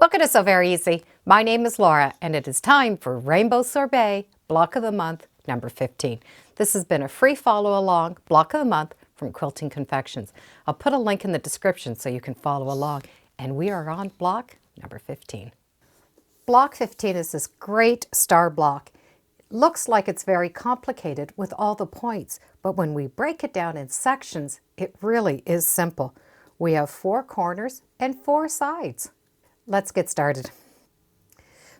Welcome to So Very Easy. My name is Laura, and it is time for Rainbow Sorbet Block of the Month, number 15. This has been a free follow-along Block of the Month from Quilting Confections. I'll put a link in the description so you can follow along, and we are on block number 15. Block 15 is this great star block. It looks like it's very complicated with all the points, but when we break it down in sections, it really is simple. We have 4 corners and 4 sides. Let's get started.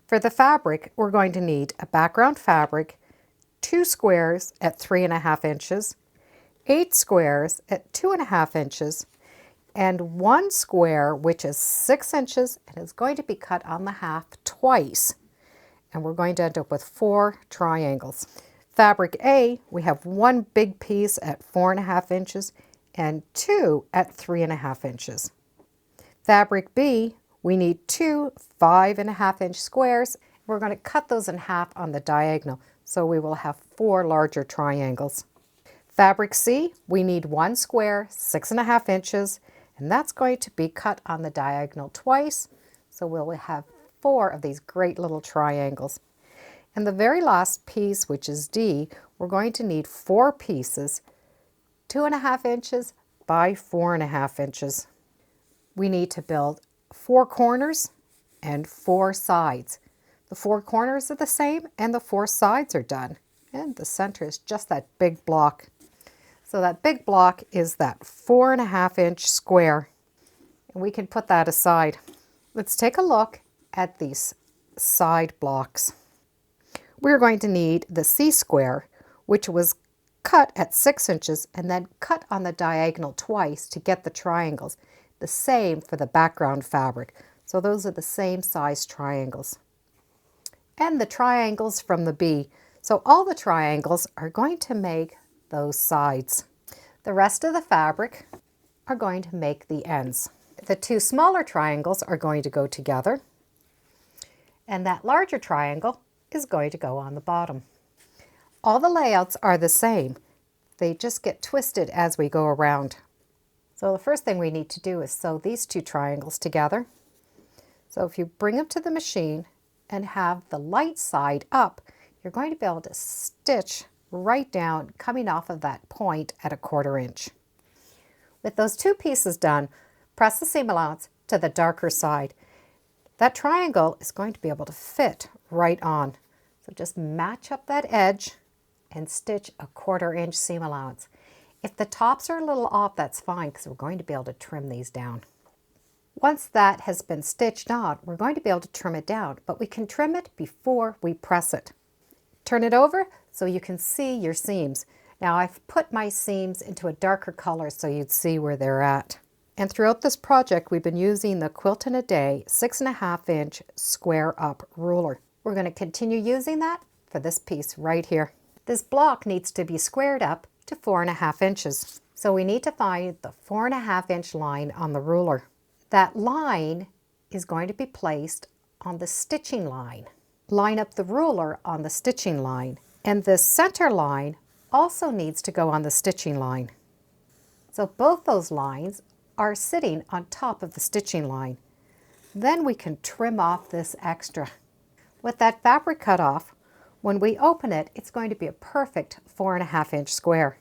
For the fabric, we're going to need a background fabric, 2 squares at 3.5 inches, 8 squares at 2.5 inches, and 1 square which is 6 inches and is going to be cut on the half twice. And we're going to end up with 4 triangles. Fabric A, we have 1 big piece at 4.5 inches and 2 at 3.5 inches. Fabric B, we need 2 5.5-inch squares. We're going to cut those in half on the diagonal, so we will have 4 larger triangles. Fabric C, we need 1 square, 6.5 inches, and that's going to be cut on the diagonal twice, so we'll have 4 of these great little triangles. And the very last piece, which is D, we're going to need 4 pieces, 2.5 inches by 4.5 inches. We need to build 4 corners and 4 sides. The 4 corners are the same and the 4 sides are done. And the center is just that big block. So that big block is that 4.5-inch square. And we can put that aside. Let's take a look at these side blocks. We're going to need the C square, which was cut at 6 inches and then cut on the diagonal twice to get the triangles. The same for the background fabric. So those are the same size triangles. And the triangles from the B. So all the triangles are going to make those sides. The rest of the fabric are going to make the ends. The 2 smaller triangles are going to go together. And that larger triangle is going to go on the bottom. All the layouts are the same. They just get twisted as we go around. So the first thing we need to do is sew these 2 triangles together. So if you bring them to the machine and have the light side up, you're going to be able to stitch right down coming off of that point at 1/4 inch. With those 2 pieces done, press the seam allowance to the darker side. That triangle is going to be able to fit right on. So just match up that edge and stitch 1/4 inch seam allowance. If the tops are a little off, that's fine because we're going to be able to trim these down. Once that has been stitched on, we're going to be able to trim it down, but we can trim it before we press it. Turn it over so you can see your seams. Now I've put my seams into a darker color so you'd see where they're at. And throughout this project, we've been using the Quilt in a Day 6.5-inch square up ruler. We're going to continue using that for this piece right here. This block needs to be squared up to 4.5 inches. So we need to find the 4.5-inch line on the ruler. That line is going to be placed on the stitching line. Line up the ruler on the stitching line. And this center line also needs to go on the stitching line. So both those lines are sitting on top of the stitching line. Then we can trim off this extra. With that fabric cut off, when we open it, it's going to be a perfect 4.5-inch square.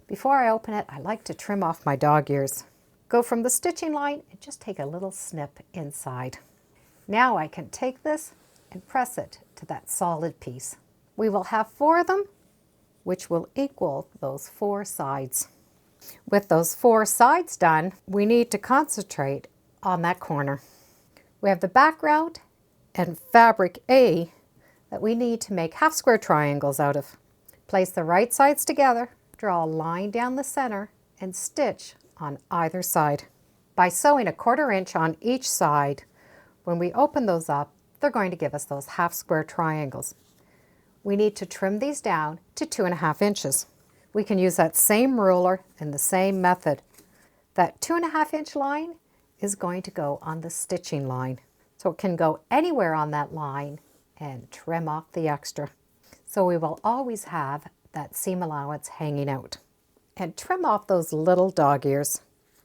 Before I open it, I like to trim off my dog ears. Go from the stitching line and just take a little snip inside. Now I can take this and press it to that solid piece. We will have 4 of them, which will equal those 4 sides. With those 4 sides done, we need to concentrate on that corner. We have the background and fabric A that we need to make half square triangles out of. Place the right sides together, draw a line down the center, and stitch on either side. By sewing 1/4 inch on each side, when we open those up, they're going to give us those half square triangles. We need to trim these down to 2.5 inches. We can use that same ruler and the same method. That 2.5-inch line is going to go on the stitching line. So it can go anywhere on that line and trim off the extra. So we will always have that seam allowance hanging out. And trim off those little dog ears.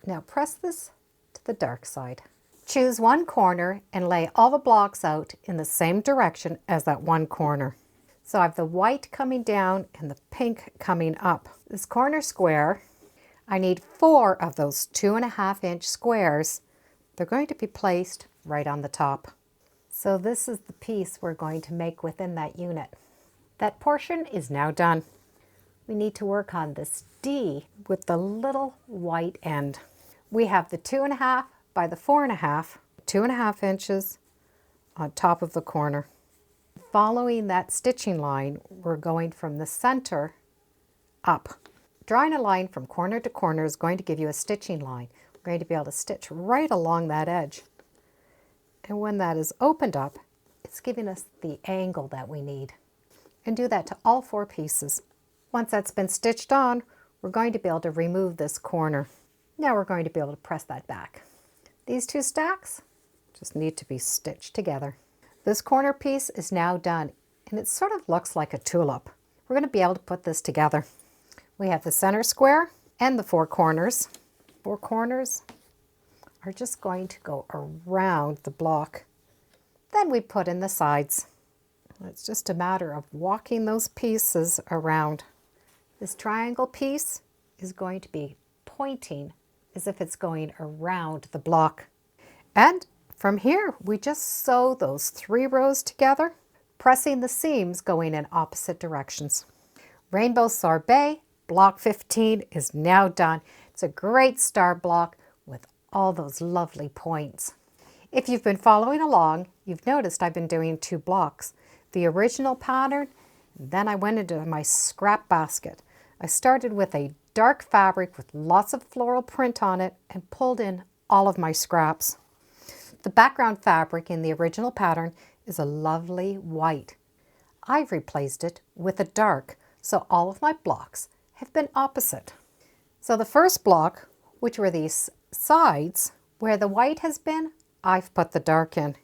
Now press this to the dark side. Choose one corner and lay all the blocks out in the same direction as that one corner. So I have the white coming down and the pink coming up. This corner square, I need 4 of those 2.5-inch squares. They're going to be placed right on the top. So this is the piece we're going to make within that unit. That portion is now done. We need to work on this D with the little white end. We have the 2.5 by the 4.5, 2.5 inches on top of the corner. Following that stitching line, we're going from the center up. Drawing a line from corner to corner is going to give you a stitching line. We're going to be able to stitch right along that edge. And when that is opened up, it's giving us the angle that we need. And do that to all 4 pieces. Once that's been stitched on, we're going to be able to remove this corner. Now we're going to be able to press that back. These 2 stacks just need to be stitched together. This corner piece is now done, and it sort of looks like a tulip. We're going to be able to put this together. We have the center square and the 4 corners. 4 corners are just going to go around the block. Then we put in the sides. It's just a matter of walking those pieces around. This triangle piece is going to be pointing as if it's going around the block. And from here, we just sew those 3 rows together, pressing the seams going in opposite directions. Rainbow Sorbet Block 15 is now done. It's a great star block with all those lovely points. If you've been following along, you've noticed I've been doing 2 blocks. The original pattern, then I went into my scrap basket. I started with a dark fabric with lots of floral print on it and pulled in all of my scraps. The background fabric in the original pattern is a lovely white. I've replaced it with a dark, so all of my blocks have been opposite. So the first block, which were these sides, where the white has been, I've put the dark in.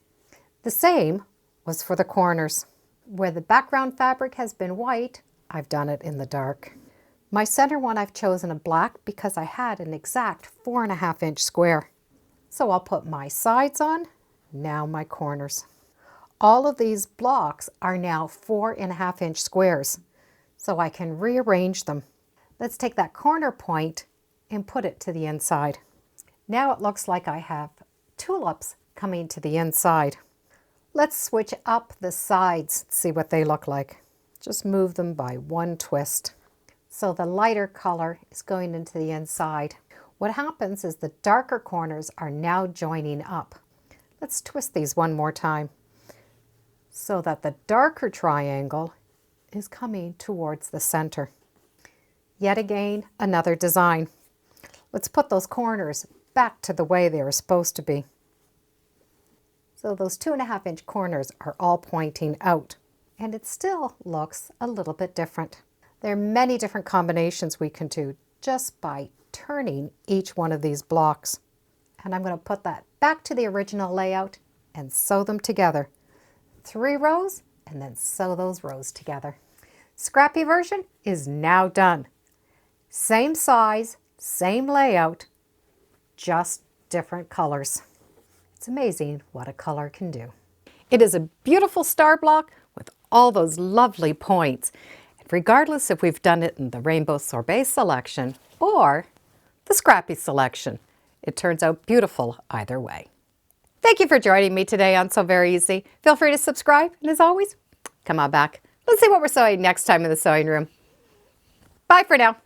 The same was for the corners. Where the background fabric has been white, I've done it in the dark. My center one I've chosen a black because I had an exact 4.5-inch square. So I'll put my sides on, now my corners. All of these blocks are now 4.5-inch squares, so I can rearrange them. Let's take that corner point and put it to the inside. Now it looks like I have tulips coming to the inside. Let's switch up the sides, see what they look like. Just move them by 1 twist. So the lighter color is going into the inside. What happens is the darker corners are now joining up. Let's twist these one more time so that the darker triangle is coming towards the center. Yet again, another design. Let's put those corners back to the way they were supposed to be. So those 2.5-inch corners are all pointing out, and it still looks a little bit different. There are many different combinations we can do just by turning each one of these blocks. And I'm going to put that back to the original layout and sew them together. 3 rows, and then sew those rows together. Scrappy version is now done. Same size, same layout, just different colors. It's amazing what a color can do. It is a beautiful star block with all those lovely points. And regardless if we've done it in the Rainbow Sorbet selection or the Scrappy selection, it turns out beautiful either way. Thank you for joining me today on Sew Very Easy. Feel free to subscribe, and as always, come on back. Let's see what we're sewing next time in the sewing room. Bye for now.